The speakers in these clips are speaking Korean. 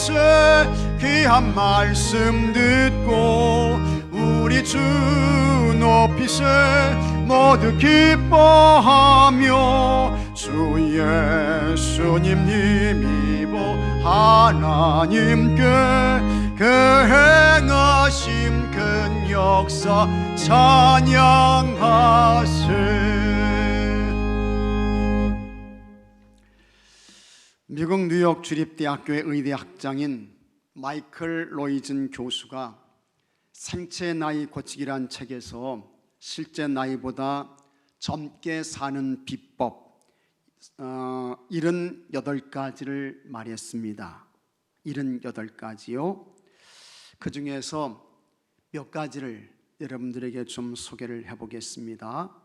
주님의 귀한 말씀 듣고 우리 주 높이세 모두 기뻐하며 주 예수님 힘입어 하나님께 그 행하심 큰 역사 찬양하세. 미국 뉴욕 주립대학교의 의대 학장인 마이클 로이즌 교수가 생체 나이 고치기란 책에서 실제 나이보다 젊게 사는 비법 78가지를 말했습니다. 78가지요. 그 중에서 몇 가지를 여러분들에게 좀 소개를 해보겠습니다.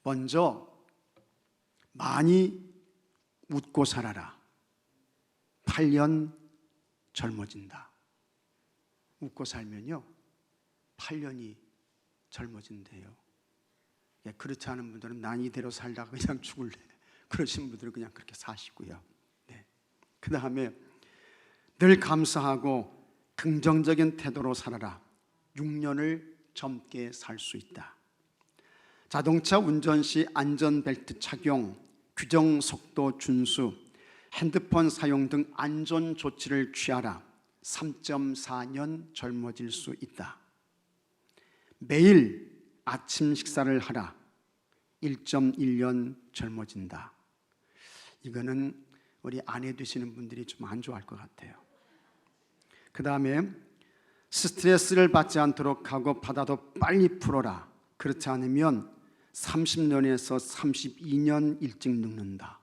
먼저, 많이 웃고 살아라. 8년 젊어진다. 웃고 살면요 8년이 젊어진대요. 그렇지 않은 분들은 난 이대로 살다가 그냥 죽을래, 그러신 분들은 그냥 그렇게 사시고요. 그 다음에 늘 감사하고 긍정적인 태도로 살아라. 6년을 젊게 살 수 있다. 자동차 운전 시 안전벨트 착용, 규정 속도 준수, 핸드폰 사용 등 안전 조치를 취하라. 3.4년 젊어질 수 있다. 매일 아침 식사를 하라. 1.1년 젊어진다. 이거는 우리 아내 되시는 분들이 좀 안 좋아할 것 같아요. 그 다음에 스트레스를 받지 않도록 하고 받아도 빨리 풀어라. 그렇지 않으면 30년에서 32년 일찍 늙는다.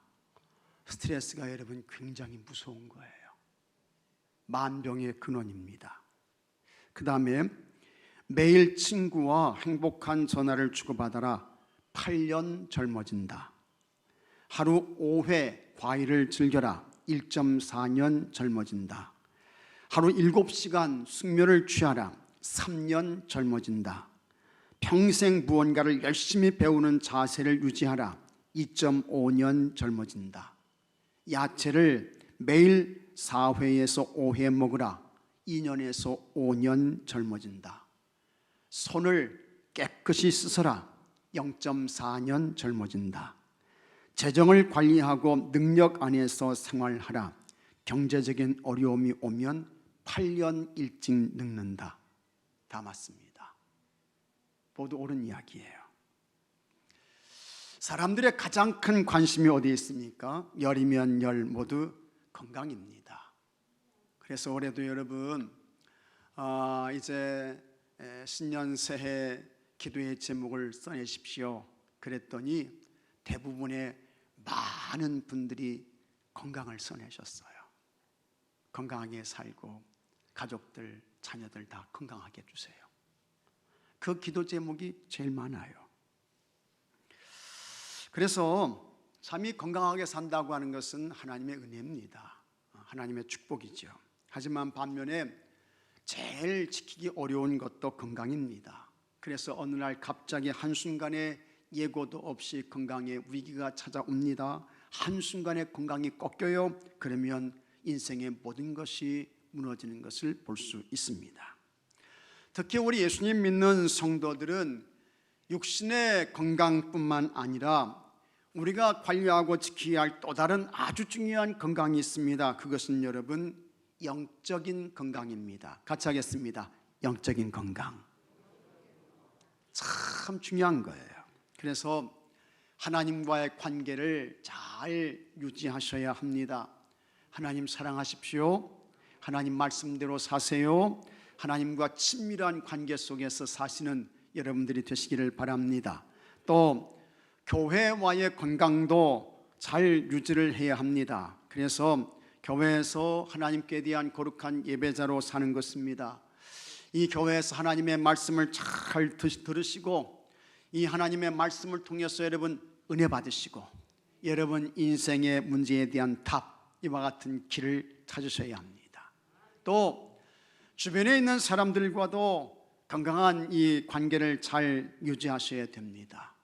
스트레스가 여러분 굉장히 무서운 거예요. 만병의 근원입니다. 그 다음에 매일 친구와 행복한 전화를 주고받아라. 8년 젊어진다. 하루 5회 과일을 즐겨라. 1.4년 젊어진다. 하루 7시간 숙면을 취하라. 3년 젊어진다. 평생 무언가를 열심히 배우는 자세를 유지하라. 2.5년 젊어진다. 야채를 매일 4회에서 5회 먹으라. 2년에서 5년 젊어진다. 손을 깨끗이 씻어라. 0.4년 젊어진다. 재정을 관리하고 능력 안에서 생활하라. 경제적인 어려움이 오면 8년 일찍 늙는다. 다 맞습니다. 모두 옳은 이야기예요. 사람들의 가장 큰 관심이 어디에 있습니까? 열이면 열, 모두 건강입니다. 그래서 올해도 여러분 이제 신년 새해 기도의 제목을 써내십시오. 그랬더니 대부분의 많은 분들이 건강을 써내셨어요. 건강하게 살고 가족들, 자녀들 다 건강하게 해주세요. 그 기도 제목이 제일 많아요. 그래서 참이 건강하게 산다고 하는 것은 하나님의 은혜입니다. 하나님의 축복이죠. 하지만 반면에 제일 지키기 어려운 것도 건강입니다. 그래서 어느 날 갑자기 한순간에 예고도 없이 건강에 위기가 찾아옵니다. 한순간에 건강이 꺾여요. 그러면 인생의 모든 것이 무너지는 것을 볼 수 있습니다. 특히 우리 예수님 믿는 성도들은 육신의 건강뿐만 아니라 우리가 관리하고 지켜야 할 또 다른 아주 중요한 건강이 있습니다. 그것은 여러분 영적인 건강입니다. 같이 하겠습니다. 영적인 건강. 참 중요한 거예요. 그래서 하나님과의 관계를 잘 유지하셔야 합니다. 하나님 사랑하십시오. 하나님 말씀대로 사세요. 하나님과 친밀한 관계 속에서 사시는 여러분들이 되시기를 바랍니다. 또 교회와의 건강도 잘 유지를 해야 합니다. 그래서 교회에서 하나님께 대한 거룩한 예배자로 사는 것입니다. 이 교회에서 하나님의 말씀을 잘 들으시고 이 하나님의 말씀을 통해서 여러분 은혜 받으시고 여러분 인생의 문제에 대한 답, 이와 같은 길을 찾으셔야 합니다. 또 주변에 있는 사람들과도 건강한 이 관계를 잘 유지하셔야 됩니다.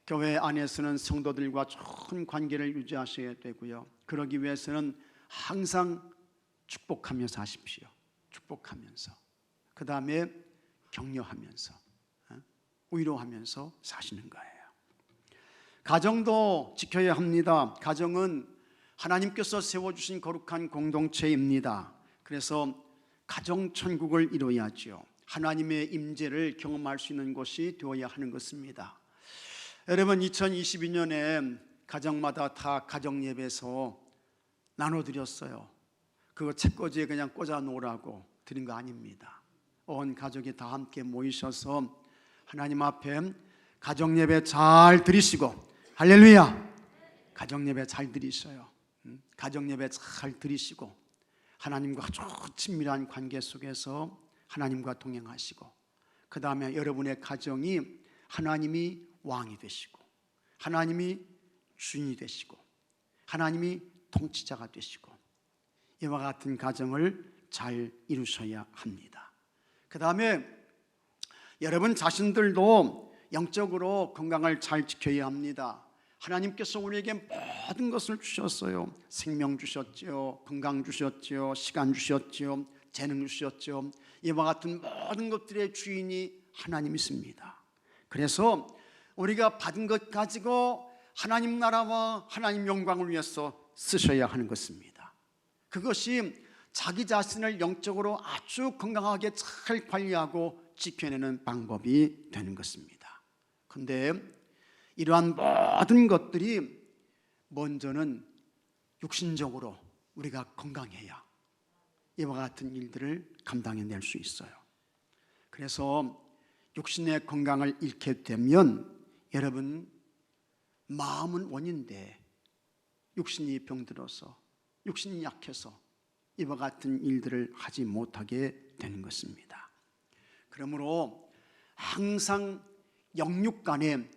교회 안에서는 성도들과 좋은 관계를 유지하셔야 되고요. 그러기 위해서는 항상 축복하면서 하십시오. 축복하면서. 그 다음에 격려하면서, 위로하면서 사시는 거예요. 가정도 지켜야 합니다. 가정은 하나님께서 세워주신 거룩한 공동체입니다. 그래서 가정천국을 이루어야죠. 하나님의 임재를 경험할 수 있는 곳이 되어야 하는 것입니다. 여러분, 2022년에 가정마다 다 가정예배에서 나눠드렸어요. 그거 책꽂이에 그냥 꽂아 놓으라고 드린 거 아닙니다. 온 가족이 다 함께 모이셔서 하나님 앞에 가정예배 잘 드리시고, 할렐루야! 가정예배 잘 드리셔요. 가정예배 잘 드리시고 하나님과 아주 친밀한 관계 속에서 하나님과 동행하시고, 그 다음에 여러분의 가정이 하나님이 왕이 되시고, 하나님이 주인이 되시고, 하나님이 통치자가 되시고, 이와 같은 가정을 잘 이루셔야 합니다. 그 다음에 여러분 자신들도 영적으로 건강을 잘 지켜야 합니다. 하나님께서 우리에게 모든 것을 주셨어요. 생명 주셨죠, 건강 주셨죠, 시간 주셨죠, 재능 주셨죠. 이와 같은 모든 것들의 주인이 하나님이십니다. 그래서 우리가 받은 것 가지고 하나님 나라와 하나님 영광을 위해서 쓰셔야 하는 것입니다. 그것이 자기 자신을 영적으로 아주 건강하게 잘 관리하고 지켜내는 방법이 되는 것입니다. 그런데 이러한 모든 것들이 먼저는 육신적으로 우리가 건강해야 이와 같은 일들을 감당해낼 수 있어요. 그래서 육신의 건강을 잃게 되면 여러분, 마음은 원인데 육신이 병들어서, 육신이 약해서 이와 같은 일들을 하지 못하게 되는 것입니다. 그러므로 항상 영육 간의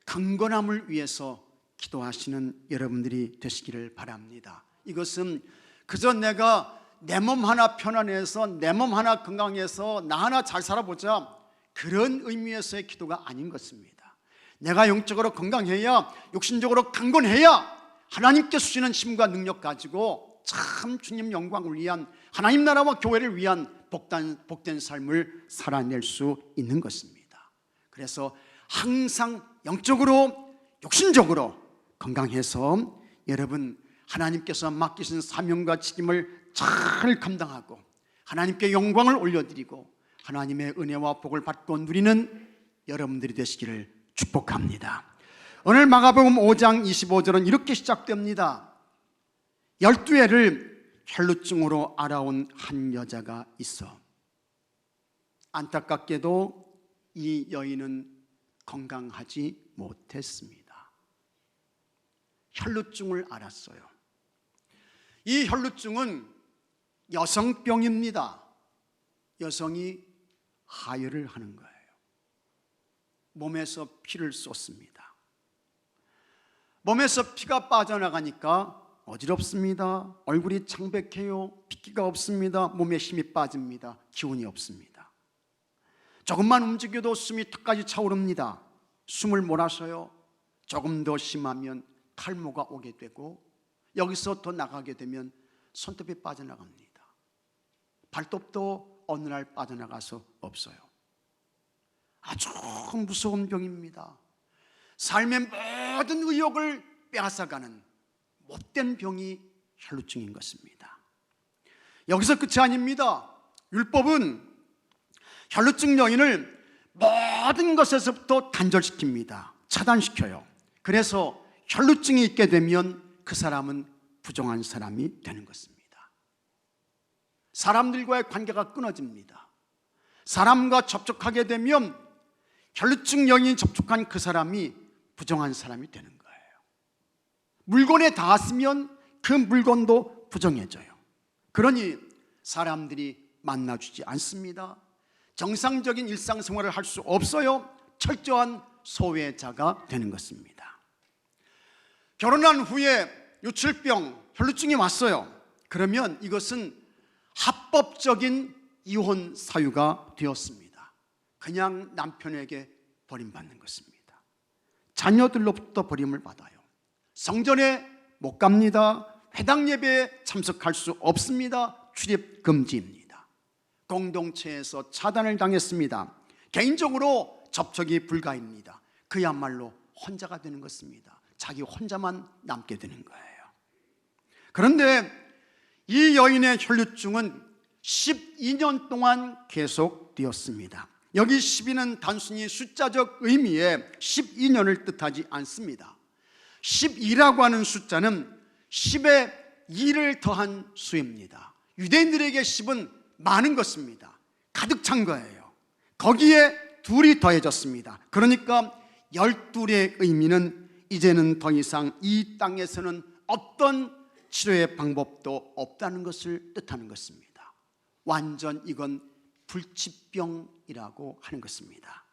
강건함을 위해서 기도하시는 여러분들이 되시기를 바랍니다. 이것은 그저 내가 내 몸 하나 편안해서, 내 몸 하나 건강해서 나 하나 잘 살아보자, 그런 의미에서의 기도가 아닌 것입니다. 내가 영적으로 건강해야, 육신적으로 강건해야 하나님께 주시는 힘과 능력 가지고 참 주님 영광을 위한, 하나님 나라와 교회를 위한 복된 삶을 살아낼 수 있는 것입니다. 그래서 항상 영적으로, 육신적으로 건강해서 여러분 하나님께서 맡기신 사명과 책임을 잘 감당하고 하나님께 영광을 올려드리고 하나님의 은혜와 복을 받고 누리는 여러분들이 되시기를 축복합니다. 오늘 마가복음 5장 25절은 이렇게 시작됩니다. 12회를 혈루증으로 알아온 한 여자가 있어. 안타깝게도 이 여인은 건강하지 못했습니다. 혈루증을 앓았어요. 이 혈루증은 여성병입니다. 여성이 하혈을 하는 거예요. 몸에서 피를 쏟습니다. 몸에서 피가 빠져나가니까 어지럽습니다. 얼굴이 창백해요. 핏기가 없습니다. 몸에 힘이 빠집니다. 기운이 없습니다. 조금만 움직여도 숨이 턱까지 차오릅니다. 숨을 몰아서요, 조금 더 심하면 탈모가 오게 되고, 여기서 더 나가게 되면 손톱이 빠져나갑니다. 발톱도 어느 날 빠져나가서 없어요. 아주 무서운 병입니다. 삶의 모든 의욕을 빼앗아가는 못된 병이 혈루증인 것입니다. 여기서 끝이 아닙니다. 율법은 혈루증 여인을 모든 것에서부터 단절시킵니다. 차단시켜요. 그래서 혈루증이 있게 되면 그 사람은 부정한 사람이 되는 것입니다. 사람들과의 관계가 끊어집니다. 사람과 접촉하게 되면 혈루증 여인이 접촉한 그 사람이 부정한 사람이 되는 거예요. 물건에 닿았으면 그 물건도 부정해져요. 그러니 사람들이 만나주지 않습니다. 정상적인 일상생활을 할 수 없어요. 철저한 소외자가 되는 것입니다. 결혼한 후에 유출병, 혈루증이 왔어요. 그러면 이것은 합법적인 이혼 사유가 되었습니다. 그냥 남편에게 버림받는 것입니다. 자녀들로부터 버림을 받아요. 성전에 못 갑니다. 회당 예배에 참석할 수 없습니다. 출입 금지입니다. 공동체에서 차단을 당했습니다. 개인적으로 접촉이 불가입니다. 그야말로 혼자가 되는 것입니다. 자기 혼자만 남게 되는 거예요. 그런데 이 여인의 혈루증은 12년 동안 계속되었습니다. 여기 12는 단순히 숫자적 의미의 12년을 뜻하지 않습니다. 12라고 하는 숫자는 10에 2를 더한 수입니다. 유대인들에게 10은 많은 것입니다. 가득 찬 거예요. 거기에 2이 더해졌습니다. 그러니까 12의 의미는 이제는 더 이상 이 땅에서는 어떤 치료의 방법도 없다는 것을 뜻하는 것입니다. 완전 이건 불치병이라고 하는 것입니다.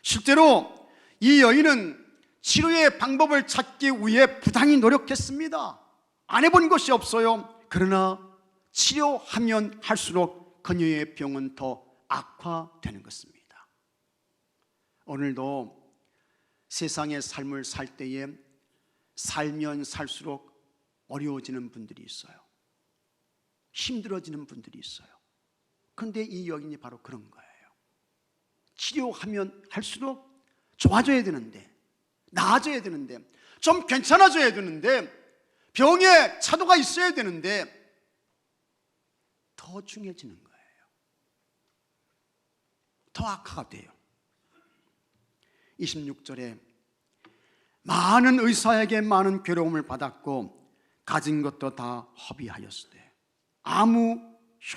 실제로 이 여인은 치료의 방법을 찾기 위해 부단히 노력했습니다. 안 해본 것이 없어요. 그러나 치료하면 할수록 그녀의 병은 더 악화되는 것입니다. 오늘도 세상의 삶을 살 때에 살면 살수록 어려워지는 분들이 있어요. 힘들어지는 분들이 있어요. 그런데 이 여인이 바로 그런 거예요. 치료하면 할수록 좋아져야 되는데, 나아져야 되는데, 좀 괜찮아져야 되는데, 병에 차도가 있어야 되는데 더 중해지는 거예요. 더 악화가 돼요. 26절에 많은 의사에게 많은 괴로움을 받았고 가진 것도 다 허비하였으되 아무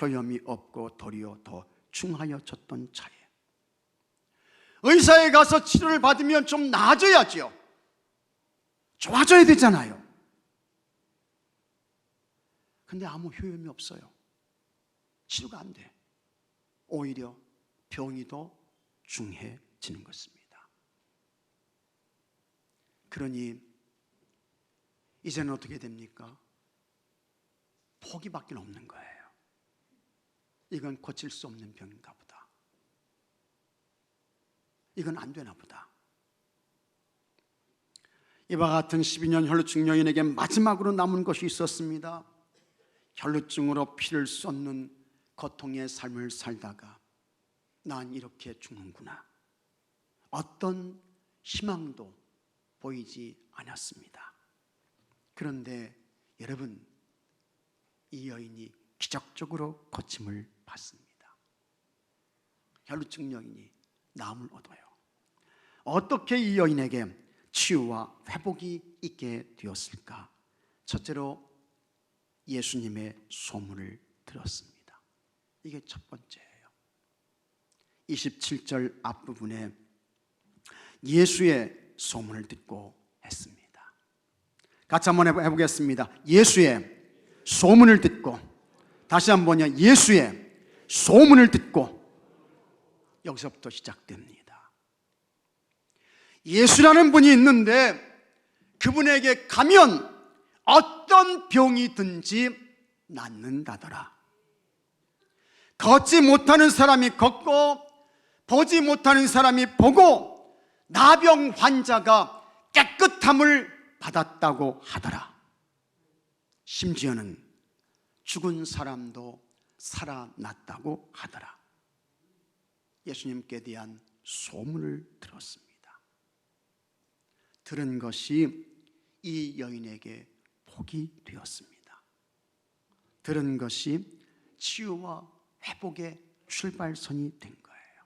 효염이 없고 도리어 더 중하여졌던 차에, 의사에 가서 치료를 받으면 좀 나아져야죠. 좋아져야 되잖아요. 근데 아무 효험이 없어요. 치료가 안 돼. 오히려 병이 더 중해지는 것입니다. 그러니 이제는 어떻게 됩니까? 포기밖에 없는 거예요. 이건 고칠 수 없는 병인가 보다. 이건 안 되나 보다. 이와 같은 12년 혈루증 여인에게 마지막으로 남은 것이 있었습니다. 혈루증으로 피를 쏟는 고통의 삶을 살다가 난 이렇게 죽는구나. 어떤 희망도 보이지 않았습니다. 그런데 여러분, 이 여인이 기적적으로 고침을 받습니다. 혈루증 여인이 나음을 얻어요. 어떻게 이 여인에게 치유와 회복이 있게 되었을까? 첫째로 예수님의 소문을 들었습니다. 이게 첫 번째예요. 27절 앞부분에 예수의 소문을 듣고 했습니다. 같이 한번 해보겠습니다. 예수의 소문을 듣고, 다시 한번요. 예수의 소문을 듣고. 여기서부터 시작됩니다. 예수라는 분이 있는데 그분에게 가면 어떤 병이든지 낫는다더라. 걷지 못하는 사람이 걷고 보지 못하는 사람이 보고 나병 환자가 깨끗함을 받았다고 하더라. 심지어는 죽은 사람도 살아났다고 하더라. 예수님께 대한 소문을 들었습니다. 들은 것이 이 여인에게 복이 되었습니다. 들은 것이 치유와 회복의 출발선이 된 거예요.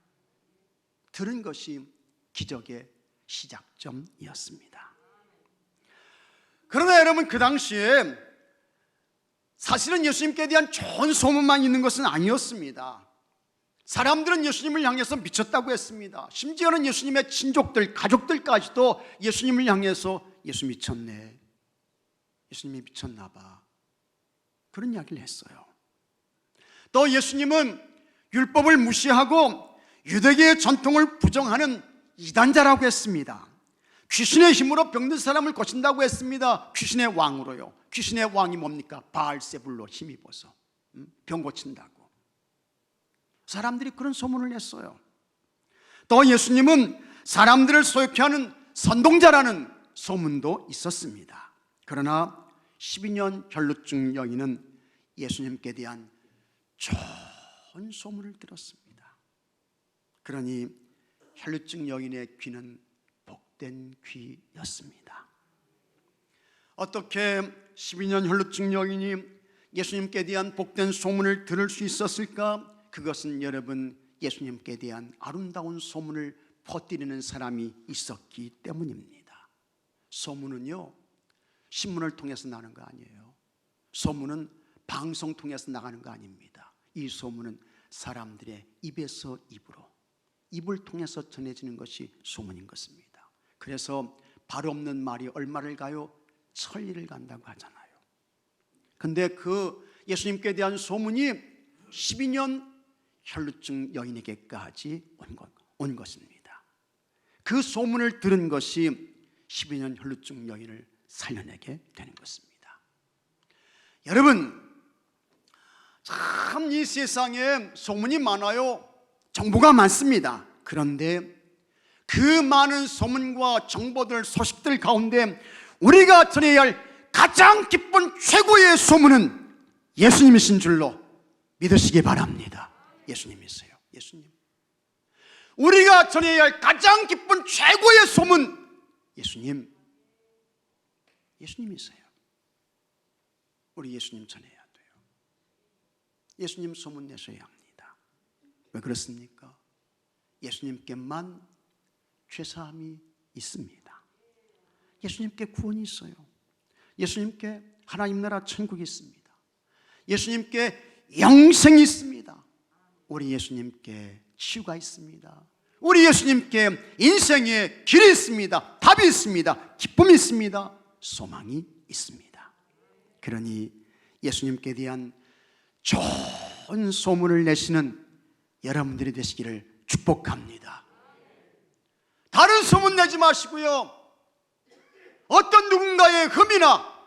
들은 것이 기적의 시작점이었습니다. 그러나 여러분, 그 당시에 사실은 예수님께 대한 좋은 소문만 있는 것은 아니었습니다. 사람들은 예수님을 향해서 미쳤다고 했습니다. 심지어는 예수님의 친족들, 가족들까지도 예수님을 향해서 예수 미쳤네, 예수님이 미쳤나 봐, 그런 이야기를 했어요. 또 예수님은 율법을 무시하고 유대계의 전통을 부정하는 이단자라고 했습니다. 귀신의 힘으로 병든 사람을 고친다고 했습니다. 귀신의 왕으로요. 귀신의 왕이 뭡니까? 바알세불로 힘입어서 병 고친다고. 사람들이 그런 소문을 냈어요. 또 예수님은 사람들을 소유케 하는 선동자라는 소문도 있었습니다. 그러나 12년 혈루증 여인은 예수님께 대한 좋은 소문을 들었습니다. 그러니 혈루증 여인의 귀는 복된 귀였습니다. 어떻게 12년 혈루증 여인이 예수님께 대한 복된 소문을 들을 수 있었을까? 그것은 여러분, 예수님께 대한 아름다운 소문을 퍼뜨리는 사람이 있었기 때문입니다. 소문은요, 신문을 통해서 나는 거 아니에요. 소문은 방송 통해서 나가는 거 아닙니다. 이 소문은 사람들의 입에서 입으로, 입을 통해서 전해지는 것이 소문인 것입니다. 그래서 발 없는 말이 얼마를 가요? 천리를 간다고 하잖아요. 근데 그 예수님께 대한 소문이 12년 혈루증 여인에게까지 온 것입니다. 그 소문을 들은 것이 12년 혈루증 여인을 살려내게 되는 것입니다. 여러분, 참 이 세상에 소문이 많아요. 정보가 많습니다. 그런데 그 많은 소문과 정보들, 소식들 가운데 우리가 전해야 할 가장 기쁜 최고의 소문은 예수님이신 줄로 믿으시기 바랍니다. 예수님이세요. 예수님. 우리가 전해야 할 가장 기쁜 최고의 소문, 예수님이세요. 우리 예수님 전해야 돼요. 예수님 소문 내셔야 합니다. 왜 그렇습니까? 예수님께만 죄사함이 있습니다. 예수님께 구원이 있어요. 예수님께 하나님 나라 천국이 있습니다. 예수님께 영생이 있습니다. 우리 예수님께 치유가 있습니다. 우리 예수님께 인생의 길이 있습니다. 답이 있습니다. 기쁨이 있습니다. 소망이 있습니다. 그러니 예수님께 대한 좋은 소문을 내시는 여러분들이 되시기를 축복합니다. 다른 소문 내지 마시고요, 어떤 누군가의 흠이나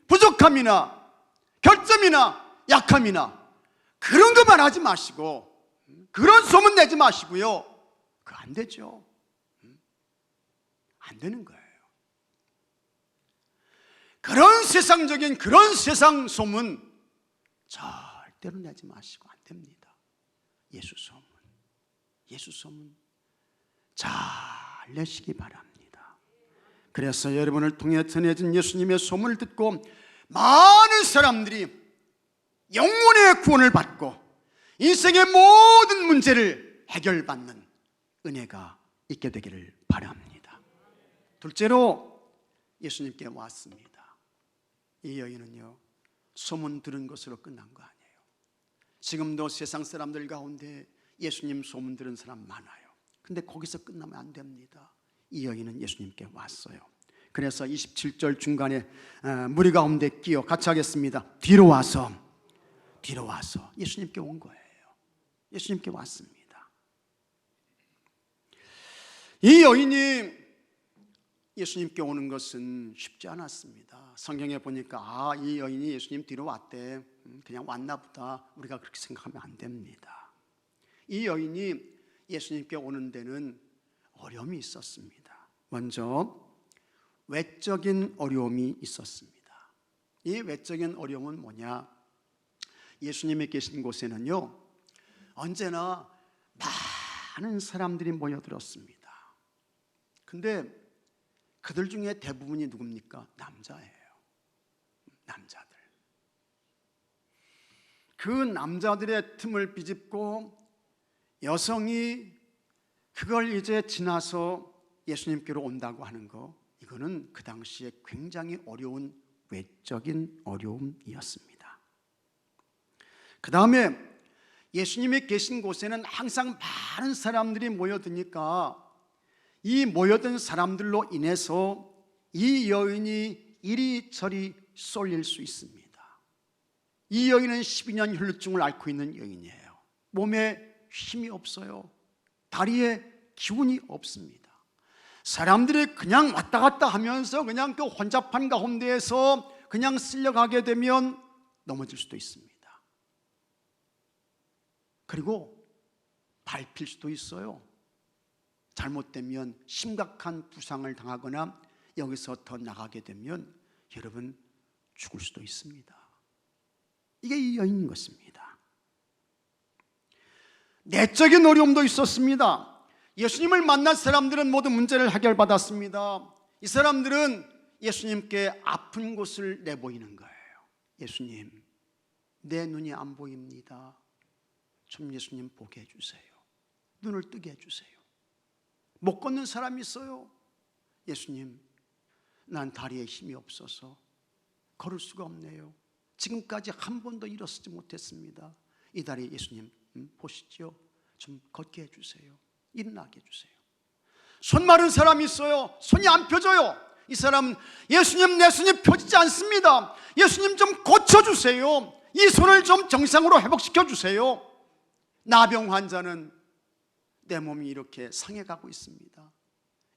부족함이나 결점이나 약함이나 그런 것만 하지 마시고, 그런 소문 내지 마시고요. 그거 안 되죠. 안 되는 거예요. 그런 세상적인 그런 세상 소문 절대로 내지 마시고 안 됩니다. 예수 소문 잘 내시기 바랍니다. 그래서 여러분을 통해 전해진 예수님의 소문을 듣고 많은 사람들이 영혼의 구원을 받고 인생의 모든 문제를 해결받는 은혜가 있게 되기를 바랍니다. 둘째로 예수님께 왔습니다. 이 여인은요, 소문 들은 것으로 끝난 거 아니에요. 지금도 세상 사람들 가운데 예수님 소문 들은 사람 많아요. 근데 거기서 끝나면 안 됩니다. 이 여인은 예수님께 왔어요. 그래서 27절 중간에 무리 가운데 끼어 같이 하겠습니다. 뒤로 와서 예수님께 온 거예요. 예수님께 왔습니다. 이 여인이 예수님께 오는 것은 쉽지 않았습니다. 성경에 보니까 이 여인이 예수님 뒤로 왔대, 그냥 왔나 보다, 우리가 그렇게 생각하면 안 됩니다. 이 여인이 예수님께 오는 데는 어려움이 있었습니다. 먼저 외적인 어려움이 있었습니다. 이 외적인 어려움은 뭐냐? 예수님이 계신 곳에는요, 언제나 많은 사람들이 모여들었습니다. 근데 그들 중에 대부분이 누굽니까? 남자예요. 남자들. 그 남자들의 틈을 비집고 여성이 그걸 이제 지나서 예수님께로 온다고 하는 거, 이거는 그 당시에 굉장히 어려운 외적인 어려움이었습니다. 그 다음에 예수님이 계신 곳에는 항상 많은 사람들이 모여드니까 이 모여든 사람들로 인해서 이 여인이 이리저리 쏠릴 수 있습니다. 이 여인은 12년 혈루증을 앓고 있는 여인이에요. 몸에 힘이 없어요. 다리에 기운이 없습니다. 사람들이 그냥 왔다 갔다 하면서 그냥 그 혼잡한 가운데에서 그냥 쓸려가게 되면 넘어질 수도 있습니다. 그리고 밟힐 수도 있어요. 잘못되면 심각한 부상을 당하거나 여기서 더 나가게 되면 여러분 죽을 수도 있습니다. 이게 이 여인인 것입니다. 내적인 어려움도 있었습니다. 예수님을 만난 사람들은 모두 문제를 해결받았습니다. 이 사람들은 예수님께 아픈 곳을 내보이는 거예요. 예수님, 내 눈이 안 보입니다. 좀 예수님 보게 해주세요. 눈을 뜨게 해주세요. 못 걷는 사람이 있어요. 예수님, 난 다리에 힘이 없어서 걸을 수가 없네요. 지금까지 한 번도 일어서지 못했습니다. 이 다리 예수님 보시죠. 좀 걷게 해주세요. 일어나게 해주세요. 손 마른 사람이 있어요. 손이 안 펴져요. 이 사람은 예수님, 내 손이 펴지지 않습니다. 예수님 좀 고쳐주세요. 이 손을 좀 정상으로 회복시켜 주세요. 나병 환자는 내 몸이 이렇게 상해가고 있습니다.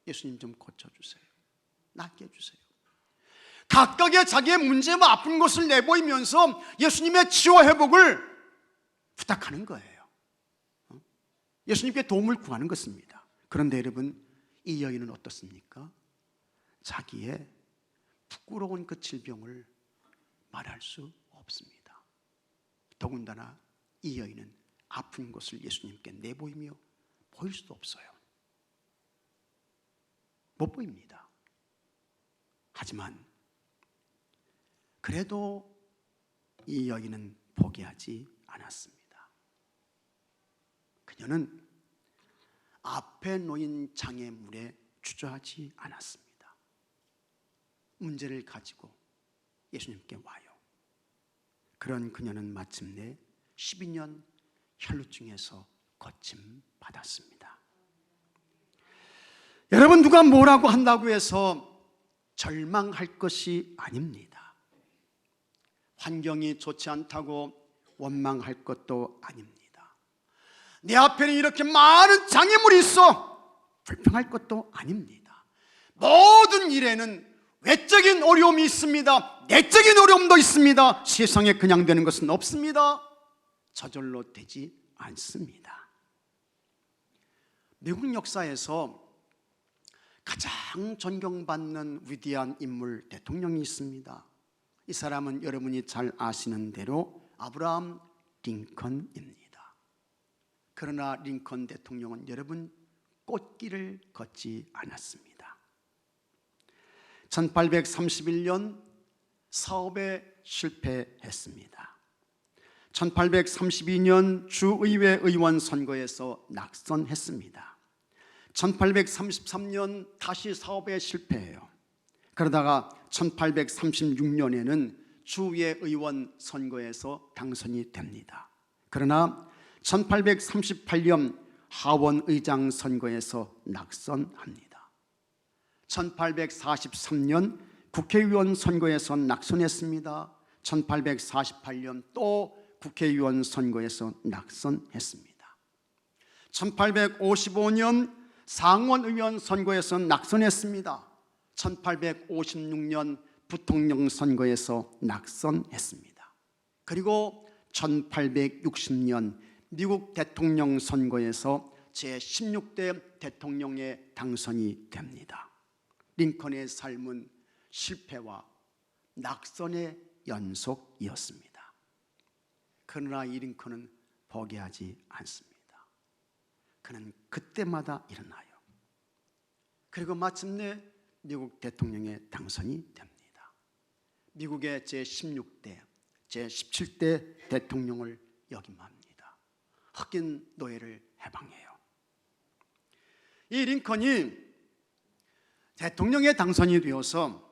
예수님 좀 고쳐주세요. 낫게 해주세요. 각각의 자기의 문제와 아픈 것을 내보이면서 예수님의 치유 회복을 부탁하는 거예요. 예수님께 도움을 구하는 것입니다. 그런데 여러분, 이 여인은 어떻습니까? 자기의 부끄러운 그 질병을 말할 수 없습니다. 더군다나 이 여인은 아픈 것을 예수님께 내보이며 보일 수도 없어요. 못 보입니다. 하지만 그래도 이 여인은 포기하지 않았습니다. 그녀는 앞에 놓인 장애물에 주저하지 않았습니다. 문제를 가지고 예수님께 와요. 그런 그녀는 마침내 12년 혈루증에서 고침받았습니다. 여러분, 누가 뭐라고 한다고 해서 절망할 것이 아닙니다. 환경이 좋지 않다고 원망할 것도 아닙니다. 내 앞에는 이렇게 많은 장애물이 있어 불평할 것도 아닙니다. 모든 일에는 외적인 어려움이 있습니다. 내적인 어려움도 있습니다. 세상에 그냥 되는 것은 없습니다. 저절로 되지 않습니다. 미국 역사에서 가장 존경받는 위대한 인물 대통령이 있습니다. 이 사람은 여러분이 잘 아시는 대로 아브라함 링컨입니다. 그러나 링컨 대통령은 여러분 꽃길을 걷지 않았습니다. 1831년 사업에 실패했습니다. 1832년 주의회 의원 선거에서 낙선했습니다. 1833년 다시 사업에 실패해요. 그러다가 1836년에는 주의회 의원 선거에서 당선이 됩니다. 그러나 1838년 하원 의장 선거에서 낙선합니다. 1843년 국회의원 선거에서 낙선했습니다. 1848년 또 국회의원 선거에서 낙선했습니다. 1855년 상원의원 선거에서 낙선했습니다. 1856년 부통령 선거에서 낙선했습니다. 그리고 1860년 미국 대통령 선거에서 제16대 대통령에 당선이 됩니다. 링컨의 삶은 실패와 낙선의 연속이었습니다. 그러나 이 링컨은 포기하지 않습니다. 그는 그때마다 일어나요. 그리고 마침내 미국 대통령에 당선이 됩니다. 미국의 제16대, 제17대 대통령을 역임합니다. 흑인 노예를 해방해요. 이 링컨이 대통령에 당선이 되어서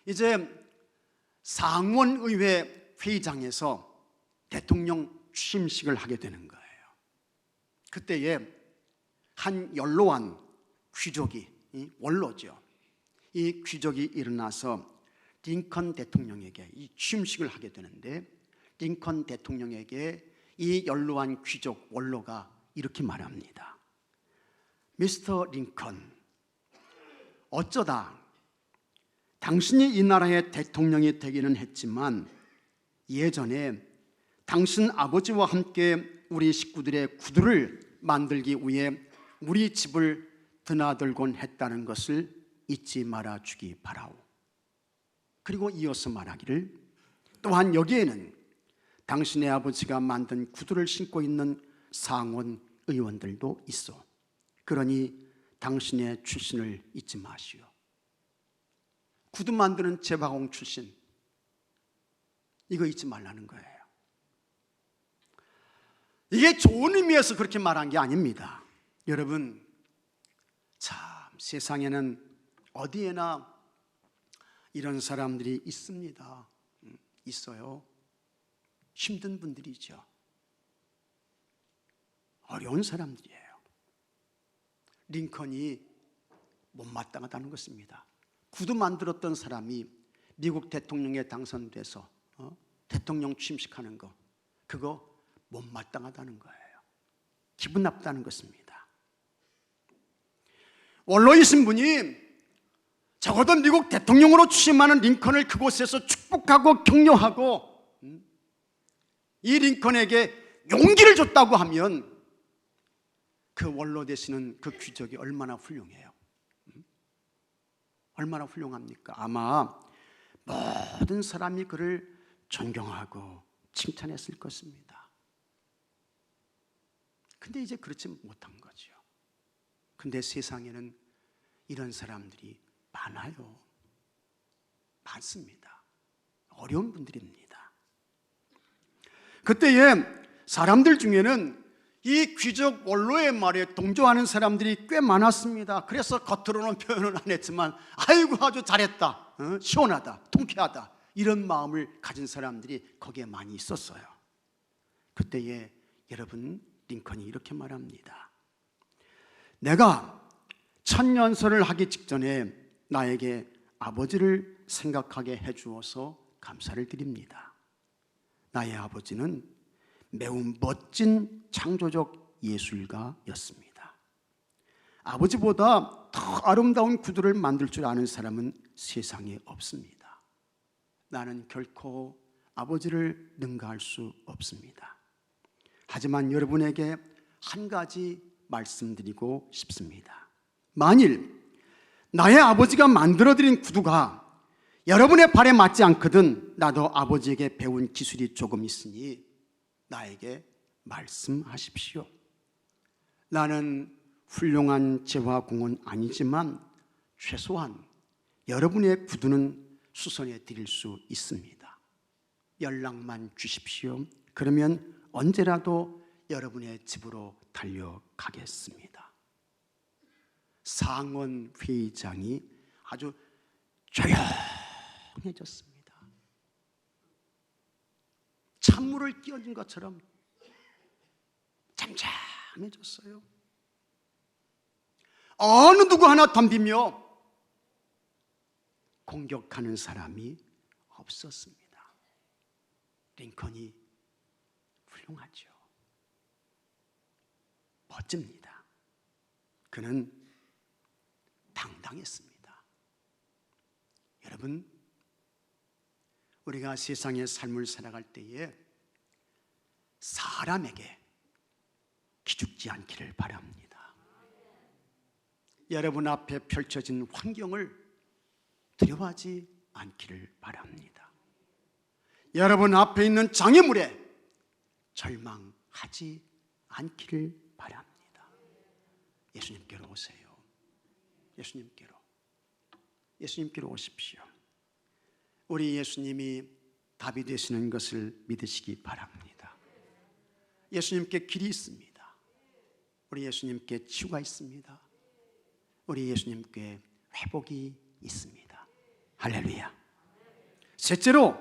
이제 상원의회 회의장에서 대통령 취임식을 하게 되는 거예요. 그때에 한 연로한 귀족이, 원로죠, 이 귀족이 일어나서 링컨 대통령에게 이 취임식을 하게 되는데, 링컨 대통령에게 이 연로한 귀족 원로가 이렇게 말합니다. 미스터 링컨, 어쩌다 당신이 이 나라의 대통령이 되기는 했지만 예전에 당신 아버지와 함께 우리 식구들의 구두를 만들기 위해 우리 집을 드나들곤 했다는 것을 잊지 말아 주기 바라오. 그리고 이어서 말하기를, 또한 여기에는 당신의 아버지가 만든 구두를 신고 있는 상원 의원들도 있어. 그러니 당신의 출신을 잊지 마시오. 구두 만드는 제화공 출신, 이거 잊지 말라는 거예요. 이게 좋은 의미에서 그렇게 말한 게 아닙니다. 여러분, 참 세상에는 어디에나 이런 사람들이 있습니다. 있어요. 힘든 분들이죠. 어려운 사람들이에요. 링컨이 못마땅하다는 것입니다. 구두 만들었던 사람이 미국 대통령에 당선돼서 대통령 취임식하는 거, 그거 못마땅하다는 거예요. 기분 나쁘다는 것입니다. 원로이신 분이 적어도 미국 대통령으로 취임하는 링컨을 그곳에서 축복하고 격려하고 이 링컨에게 용기를 줬다고 하면 그 원로 되시는 그 귀족이 얼마나 훌륭해요. 얼마나 훌륭합니까? 아마 모든 사람이 그를 존경하고 칭찬했을 것입니다. 근데 이제 그렇지 못한 거죠. 근데 세상에는 이런 사람들이 많아요. 많습니다. 어려운 분들입니다. 그때에 사람들 중에는 이 귀족 원로의 말에 동조하는 사람들이 꽤 많았습니다. 그래서 겉으로는 표현은 안 했지만 아이고 아주 잘했다, 시원하다, 통쾌하다, 이런 마음을 가진 사람들이 거기에 많이 있었어요. 그때에 여러분, 링컨이 이렇게 말합니다. 내가 천년설을 하기 직전에 나에게 아버지를 생각하게 해주어서 감사를 드립니다. 나의 아버지는 매우 멋진 창조적 예술가였습니다. 아버지보다 더 아름다운 구두를 만들 줄 아는 사람은 세상에 없습니다. 나는 결코 아버지를 능가할 수 없습니다. 하지만 여러분에게 한 가지 말씀드리고 싶습니다. 만일 나의 아버지가 만들어드린 구두가 여러분의 발에 맞지 않거든 나도 아버지에게 배운 기술이 조금 있으니 나에게 말씀하십시오. 나는 훌륭한 제화공은 아니지만 최소한 여러분의 구두는 수선해 드릴 수 있습니다. 연락만 주십시오. 그러면 언제라도 여러분의 집으로 달려가겠습니다. 상원 회의장이 아주 조용해졌습니다. 찬물을 끼얹은 것처럼 잠잠해졌어요. 어느 누구 하나 덤비며 공격하는 사람이 없었습니다. 링컨이 훌륭하죠. 멋집니다. 그는 당당했습니다. 여러분, 우리가 세상의 삶을 살아갈 때에 사람에게 기죽지 않기를 바랍니다. 여러분 앞에 펼쳐진 환경을 두려워하지 않기를 바랍니다. 여러분 앞에 있는 장애물에 절망하지 않기를 바랍니다. 예수님께로 오세요. 예수님께로 오십시오. 우리 예수님이 답이 되시는 것을 믿으시기 바랍니다. 예수님께 길이 있습니다. 우리 예수님께 치유가 있습니다. 우리 예수님께 회복이 있습니다. 할렐루야. 셋째로,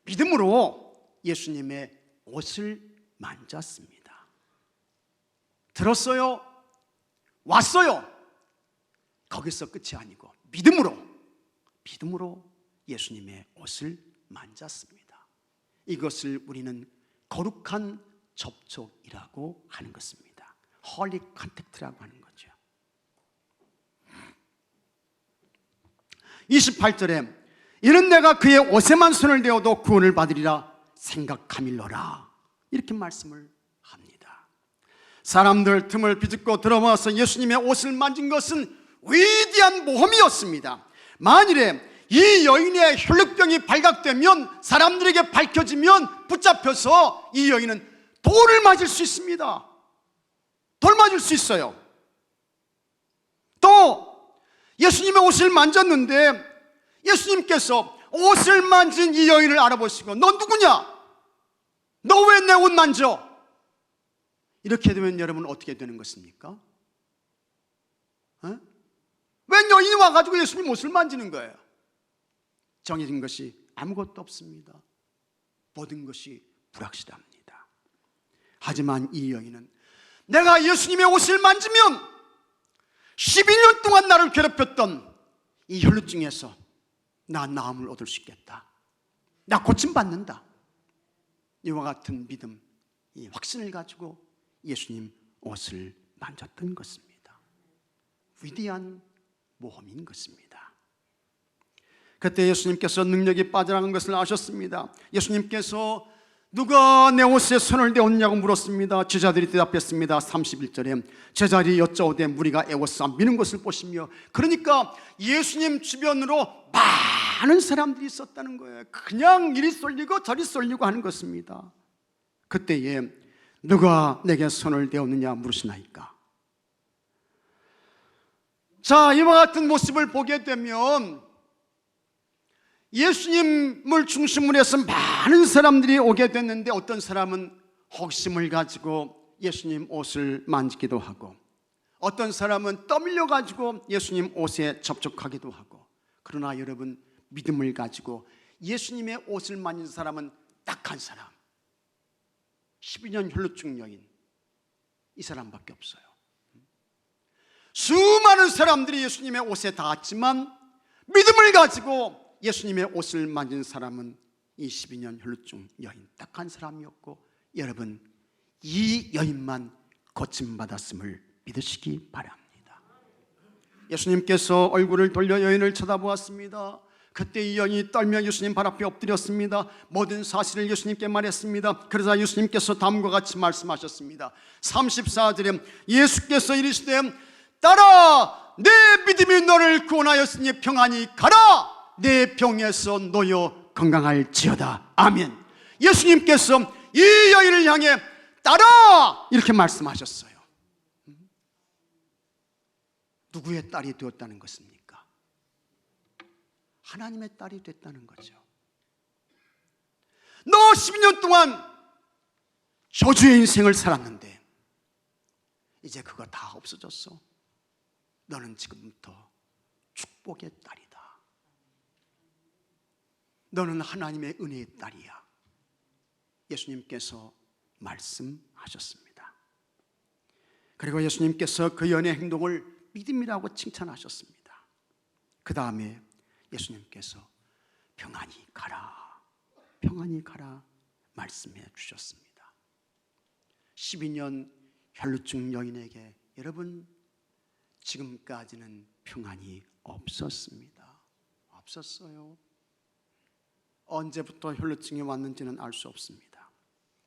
믿음으로 예수님의 옷을 만졌습니다. 들었어요. 왔어요. 거기서 끝이 아니고 믿음으로 예수님의 옷을 만졌습니다. 이것을 우리는 거룩한 접촉이라고 하는 것입니다. 홀리 컨택트라고 하는 거죠. 28절에 이는 내가 그의 옷에만 손을 대어도 구원을 받으리라 생각함일러라, 이렇게 말씀을 합니다. 사람들 틈을 비집고 들어와서 예수님의 옷을 만진 것은 위대한 모험이었습니다. 만일에 이 여인의 혈루병이 발각되면, 사람들에게 밝혀지면 붙잡혀서 이 여인은 돌을 맞을 수 있습니다. 돌 맞을 수 있어요. 또 예수님의 옷을 만졌는데 예수님께서 옷을 만진 이 여인을 알아보시고, 너 누구냐? 너 왜 내 옷 만져? 이렇게 되면 여러분 어떻게 되는 것입니까? 왜 여인이 와가지고 예수님 옷을 만지는 거예요? 정해진 것이 아무것도 없습니다. 모든 것이 불확실합니다. 하지만 이 여인은, 내가 예수님의 옷을 만지면 12년 동안 나를 괴롭혔던 이 혈루증에서 나 나음을 얻을 수 있겠다, 나 고침받는다, 이와 같은 믿음, 이 확신을 가지고 예수님 옷을 만졌던 것입니다. 위대한 모험인 것입니다. 그때 예수님께서 능력이 빠져나간 것을 아셨습니다. 예수님께서 누가 내 옷에 손을 대었냐고 물었습니다. 제자들이 대답했습니다. 31절에 제자들이 여짜오되 무리가 애워싸 미는 것을 보시며, 그러니까 예수님 주변으로 많은 사람들이 있었다는 거예요. 그냥 이리 쏠리고 저리 쏠리고 하는 것입니다. 그때에 누가 내게 손을 대었느냐 물으시나이까. 자, 이와 같은 모습을 보게 되면 예수님을 중심으로 해서 많은 사람들이 오게 됐는데, 어떤 사람은 호기심을 가지고 예수님 옷을 만지기도 하고, 어떤 사람은 떠밀려 가지고 예수님 옷에 접촉하기도 하고, 그러나 여러분, 믿음을 가지고 예수님의 옷을 만진 사람은 딱 한 사람, 12년 혈루증 여인, 이 사람밖에 없어요. 수많은 사람들이 예수님의 옷에 닿았지만 믿음을 가지고 예수님의 옷을 만진 사람은 이 12년 혈루증 여인 딱 한 사람이었고, 여러분, 이 여인만 고침받았음을 믿으시기 바랍니다. 예수님께서 얼굴을 돌려 여인을 쳐다보았습니다. 그때 이 여인이 떨며 예수님 발 앞에 엎드렸습니다. 모든 사실을 예수님께 말했습니다. 그러자 예수님께서 다음과 같이 말씀하셨습니다. 34절에 예수께서 이르시되 딸아, 내 믿음이 너를 구원하였으니 평안히 가라, 내 병에서 놓여 건강할지어다. 아멘. 예수님께서 이 여인을 향해 딸아, 이렇게 말씀하셨어요. 누구의 딸이 되었다는 것입니까? 하나님의 딸이 됐다는 거죠. 너 12년 동안 저주의 인생을 살았는데 이제 그거 다 없어졌어. 너는 지금부터 축복의 딸이다. 너는 하나님의 은혜의 딸이야. 예수님께서 말씀하셨습니다. 그리고 예수님께서 그 여인의 행동을 믿음이라고 칭찬하셨습니다. 그 다음에 예수님께서 평안히 가라, 평안히 가라 말씀해 주셨습니다. 12년 혈루증 여인에게 여러분, 지금까지는 평안이 없었습니다. 없었어요. 언제부터 혈루증이 왔는지는 알 수 없습니다.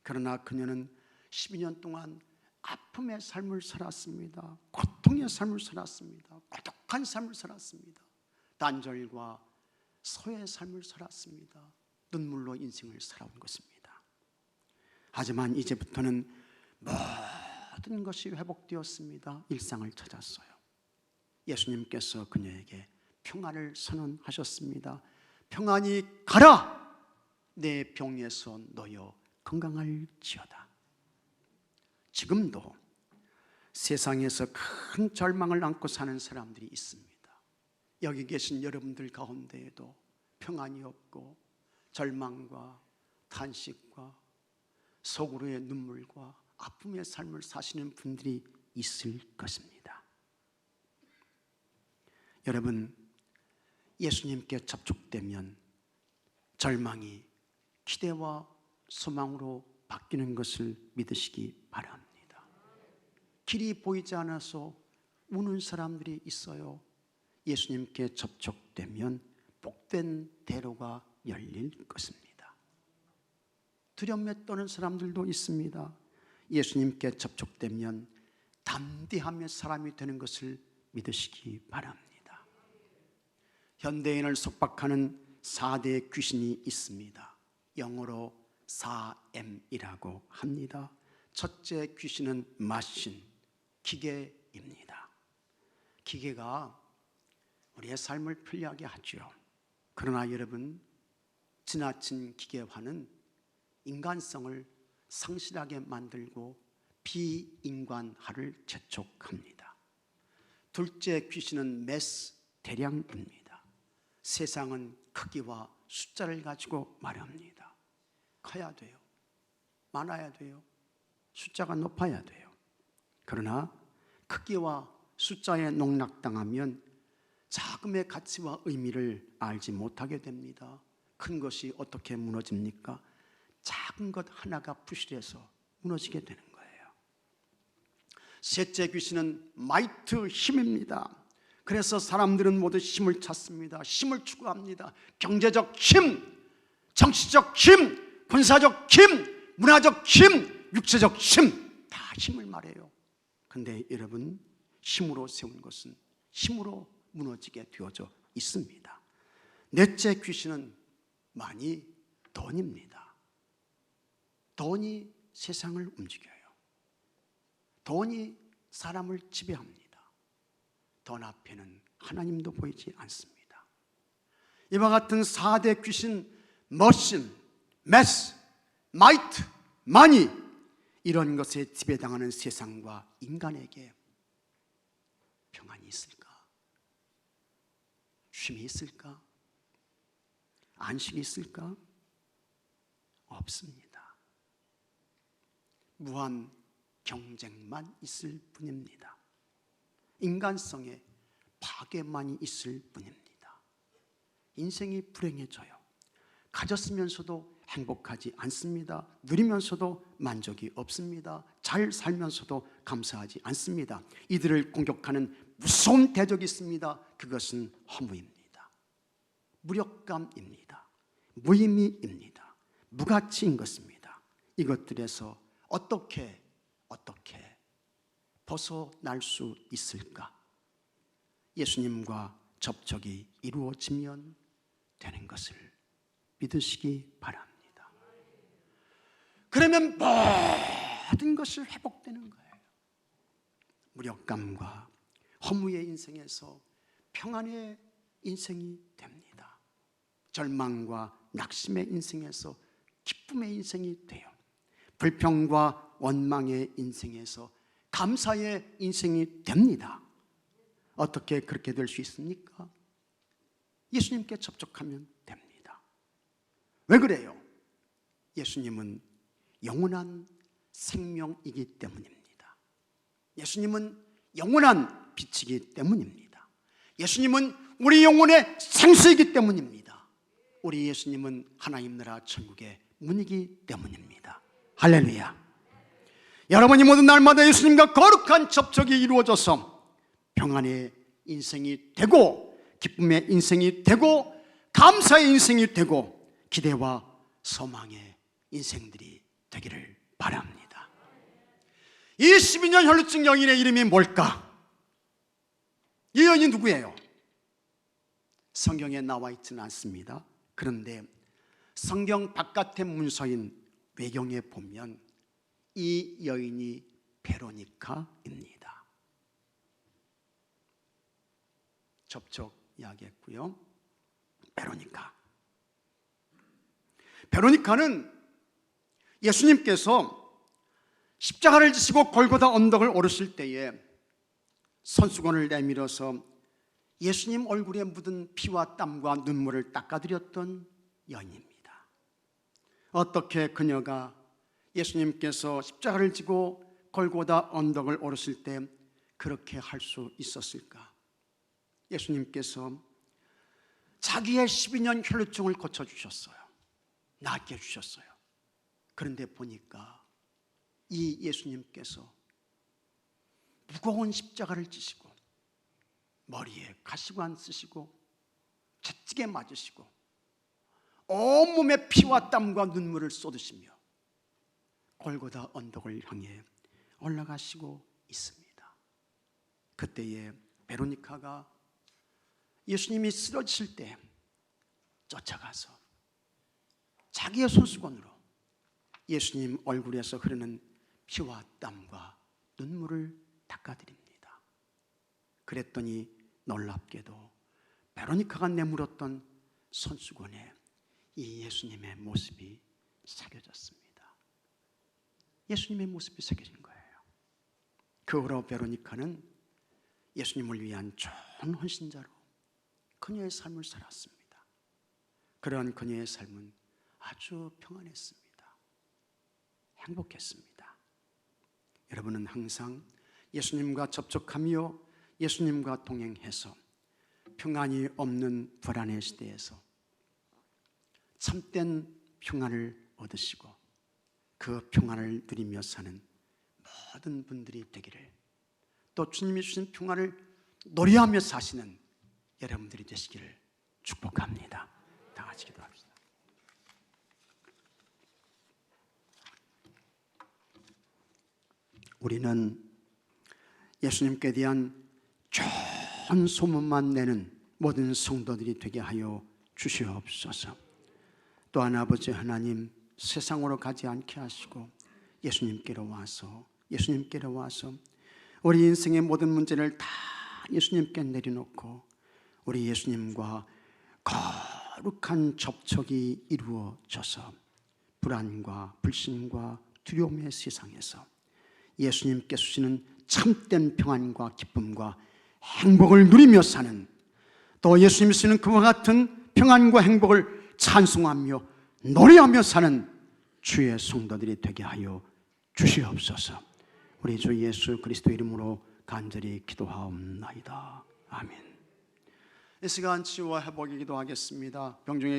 그러나 그녀는 12년 동안 아픔의 삶을 살았습니다. 고통의 삶을 살았습니다. 고독한 삶을 살았습니다. 단절과 소외의 삶을 살았습니다. 눈물로 인생을 살아온 것입니다. 하지만 이제부터는 모든 것이 회복되었습니다. 일상을 찾았어요. 예수님께서 그녀에게 평안을 선언하셨습니다. 평안히 가라, 내 병에서 놓여 건강할지어다. 지금도 세상에서 큰 절망을 안고 사는 사람들이 있습니다. 여기 계신 여러분들 가운데에도 평안이 없고 절망과 탄식과 속으로의 눈물과 아픔의 삶을 사시는 분들이 있을 것입니다. 여러분, 예수님께 접촉되면 절망이 기대와 소망으로 바뀌는 것을 믿으시기 바랍니다. 길이 보이지 않아서 우는 사람들이 있어요. 예수님께 접촉되면 복된 대로가 열릴 것입니다. 두려움에 떠는 사람들도 있습니다. 예수님께 접촉되면 담대함의 사람이 되는 것을 믿으시기 바랍니다. 현대인을 속박하는 4대 귀신이 있습니다. 영어로 4M이라고 합니다. 첫째 귀신은 마신, 기계입니다. 기계가 우리의 삶을 편리하게 하죠. 그러나 여러분, 지나친 기계화는 인간성을 상실하게 만들고 비인간화를 재촉합니다. 둘째 귀신은 매스, 대량입니다. 세상은 크기와 숫자를 가지고 말합니다. 커야 돼요. 많아야 돼요. 숫자가 높아야 돼요. 그러나 크기와 숫자에 농락당하면 자금의 가치와 의미를 알지 못하게 됩니다. 큰 것이 어떻게 무너집니까? 작은 것 하나가 부실해서 무너지게 되는 거예요. 셋째 귀신은 마이트, 힘입니다. 그래서 사람들은 모두 힘을 찾습니다. 힘을 추구합니다. 경제적 힘, 정치적 힘, 군사적 힘, 문화적 힘, 육체적 힘, 다 힘을 말해요. 그런데 여러분, 힘으로 세운 것은 힘으로 무너지게 되어져 있습니다. 넷째 귀신은 많이 돈입니다. 돈이 세상을 움직여요. 돈이 사람을 지배합니다. 돈 앞에는 하나님도 보이지 않습니다. 이와 같은 4대 귀신, 머신, 매스, 마이트, 마니, 이런 것에 지배당하는 세상과 인간에게 평안이 있을까? 쉼이 있을까? 안식이 있을까? 없습니다. 무한 경쟁만 있을 뿐입니다. 인간성의 파괴만이 있을 뿐입니다. 인생이 불행해져요. 가졌으면서도 행복하지 않습니다. 누리면서도 만족이 없습니다. 잘 살면서도 감사하지 않습니다. 이들을 공격하는 무서운 대적이 있습니다. 그것은 허무입니다. 무력감입니다. 무의미입니다. 무가치인 것입니다. 이것들에서 어떻게 벗어날 수 있을까? 예수님과 접촉이 이루어지면 되는 것을 믿으시기 바랍니다. 그러면 모든 것이 회복되는 거예요. 무력감과 허무의 인생에서 평안의 인생이 됩니다. 절망과 낙심의 인생에서 기쁨의 인생이 돼요. 불평과 원망의 인생에서 감사의 인생이 됩니다. 어떻게 그렇게 될 수 있습니까? 예수님께 접촉하면 됩니다. 왜 그래요? 예수님은 영원한 생명이기 때문입니다. 예수님은 영원한 빛이기 때문입니다. 예수님은 우리 영혼의 생수이기 때문입니다. 우리 예수님은 하나님 나라 천국의 문이기 때문입니다. 할렐루야. 여러분이 모든 날마다 예수님과 거룩한 접촉이 이루어져서 평안의 인생이 되고, 기쁨의 인생이 되고, 감사의 인생이 되고, 기대와 소망의 인생들이 되기를 바랍니다. 이 12년 혈루증 여인의 이름이 뭘까? 이 여인이 누구예요? 성경에 나와 있지는 않습니다. 그런데 성경 바깥의 문서인 외경에 보면 이 여인이 베로니카입니다. 접촉 이야기했고요. 베로니카는 예수님께서 십자가를 지시고 골고다 언덕을 오르실 때에 손수건을 내밀어서 예수님 얼굴에 묻은 피와 땀과 눈물을 닦아드렸던 여인입니다. 어떻게 그녀가 예수님께서 십자가를 지고 골고다 언덕을 오르실 때 그렇게 할 수 있었을까? 예수님께서 자기의 12년 혈루증을 고쳐주셨어요. 낫게 해주셨어요. 그런데 보니까 이 예수님께서 무거운 십자가를 지시고 머리에 가시관 쓰시고 채찍에 맞으시고 온몸에 피와 땀과 눈물을 쏟으시며 골고다 언덕을 향해 올라가시고 있습니다. 그때에 베로니카가 예수님이 쓰러지실 때 쫓아가서 자기의 손수건으로 예수님 얼굴에서 흐르는 피와 땀과 눈물을 닦아드립니다. 그랬더니 놀랍게도 베로니카가 내물었던 손수건에 이 예수님의 모습이 새겨졌습니다. 예수님의 모습이 새겨진 거예요. 그 후로 베로니카는 예수님을 위한 좋은 헌신자로 그녀의 삶을 살았습니다. 그러한 그녀의 삶은 아주 평안했습니다. 행복했습니다. 여러분은 항상 예수님과 접촉하며 예수님과 동행해서 평안이 없는 불안의 시대에서 참된 평안을 얻으시고 그 평안을 누리며 사는 모든 분들이 되기를, 또 주님이 주신 평안을 노래하며 사시는 여러분들이 되시기를 축복합니다. 다 같이 기도합시다. 우리는 예수님께 대한 좋은 소문만 내는 모든 성도들이 되게 하여 주시옵소서. 또한 아버지 하나님, 세상으로 가지 않게 하시고 예수님께로 와서 우리 인생의 모든 문제를 다 예수님께 내려놓고 우리 예수님과 거룩한 접촉이 이루어져서 불안과 불신과 두려움의 세상에서 예수님께 주시는 참된 평안과 기쁨과 행복을 누리며 사는, 또 예수님이 주시는 그와 같은 평안과 행복을 찬송하며 노래하며 사는 주의 성도들이 되게 하여 주시옵소서. 우리 주 예수 그리스도 이름으로 간절히 기도하옵나이다. 아멘. 이 시간 치유와 회복의 기도하겠습니다. 병중에